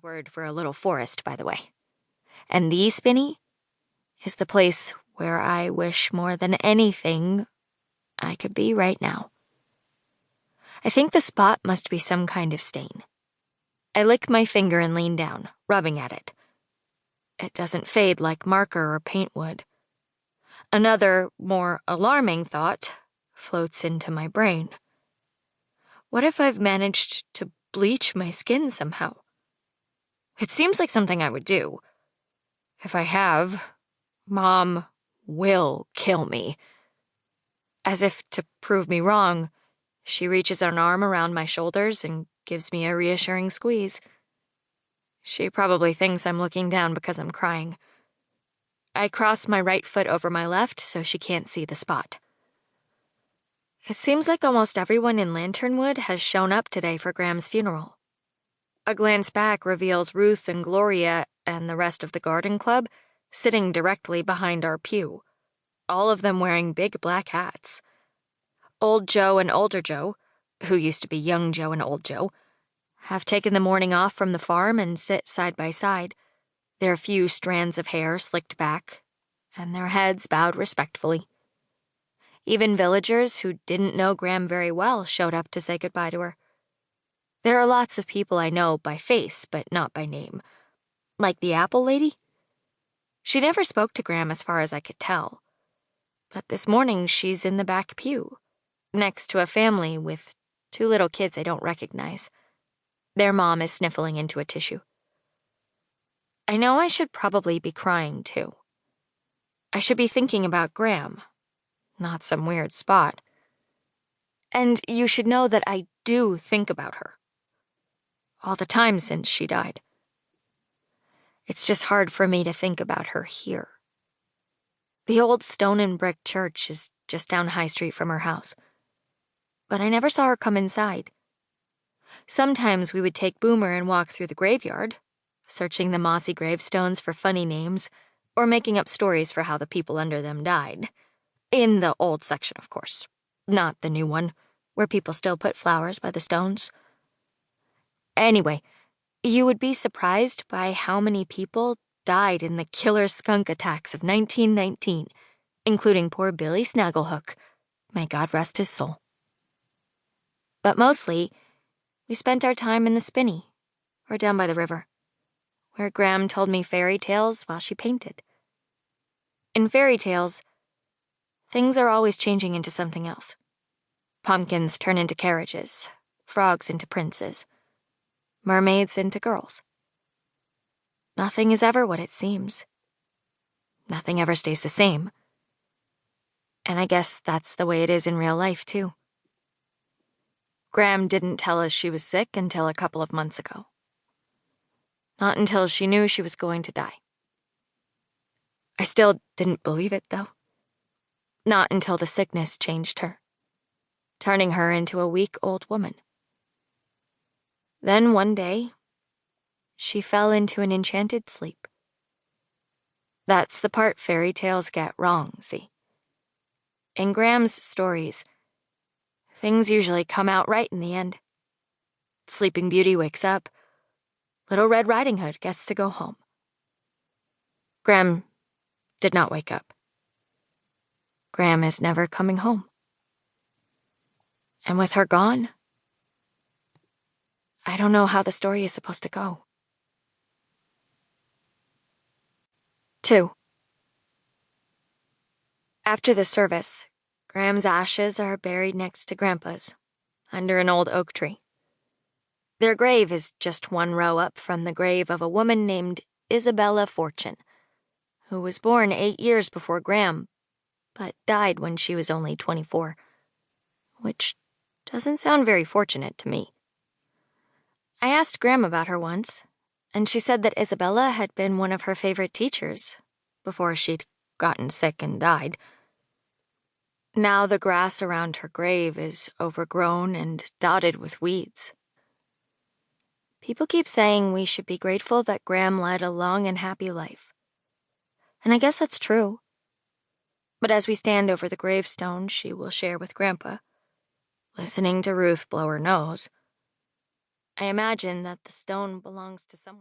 word for a little forest, by the way. And the spinney is the place where I wish more than anything I could be right now. I think the spot must be some kind of stain. I lick my finger and lean down, rubbing at it. It doesn't fade like marker or paint would. Another, more alarming thought floats into my brain. What if I've managed to bleach my skin somehow? It seems like something I would do. If I have, Mom will kill me. As if to prove me wrong, she reaches an arm around my shoulders and gives me a reassuring squeeze. She probably thinks I'm looking down because I'm crying. I cross my right foot over my left so she can't see the spot. It seems like almost everyone in Lanternwood has shown up today for Graham's funeral. A glance back reveals Ruth and Gloria and the rest of the garden club sitting directly behind our pew, all of them wearing big black hats. Old Joe and Older Joe, who used to be Young Joe and Old Joe, have taken the morning off from the farm and sit side by side, their few strands of hair slicked back, and their heads bowed respectfully. Even villagers who didn't know Graham very well showed up to say goodbye to her. There are lots of people I know by face, but not by name. Like the apple lady? She never spoke to Graham as far as I could tell. But this morning she's in the back pew, next to a family with 2 little kids I don't recognize. Their mom is sniffling into a tissue. I know I should probably be crying, too. I should be thinking about Graham, not some weird spot. And you should know that I do think about her. All the time since she died. It's just hard for me to think about her here. The old stone and brick church is just down High Street from her house. But I never saw her come inside. Sometimes we would take Boomer and walk through the graveyard, searching the mossy gravestones for funny names, or making up stories for how the people under them died. In the old section, of course, not the new one, where people still put flowers by the stones. Anyway, you would be surprised by how many people died in the killer skunk attacks of 1919, including poor Billy Snagglehook. May God rest his soul. But mostly, we spent our time in the spinney, or down by the river, where Graham told me fairy tales while she painted. In fairy tales, things are always changing into something else. Pumpkins turn into carriages, frogs into princes, mermaids into girls. Nothing is ever what it seems. Nothing ever stays the same. And I guess that's the way it is in real life, too. Graham didn't tell us she was sick until a couple of months ago. Not until she knew she was going to die. I still didn't believe it, though. Not until the sickness changed her, turning her into a weak old woman. Then one day, she fell into an enchanted sleep. That's the part fairy tales get wrong, see? In Graham's stories, things usually come out right in the end. Sleeping Beauty wakes up. Little Red Riding Hood gets to go home. Graham did not wake up. Graham is never coming home. And with her gone, I don't know how the story is supposed to go. 2. After the service, Graham's ashes are buried next to Grandpa's, under an old oak tree. Their grave is just one row up from the grave of a woman named Isabella Fortune, who was born 8 years before Graham, but died when she was only 24, which doesn't sound very fortunate to me. I asked Graham about her once, and she said that Isabella had been one of her favorite teachers before she'd gotten sick and died. Now the grass around her grave is overgrown and dotted with weeds. People keep saying we should be grateful that Graham led a long and happy life. And I guess that's true. But as we stand over the gravestone she will share with Grandpa, listening to Ruth blow her nose, I imagine that the stone belongs to someone.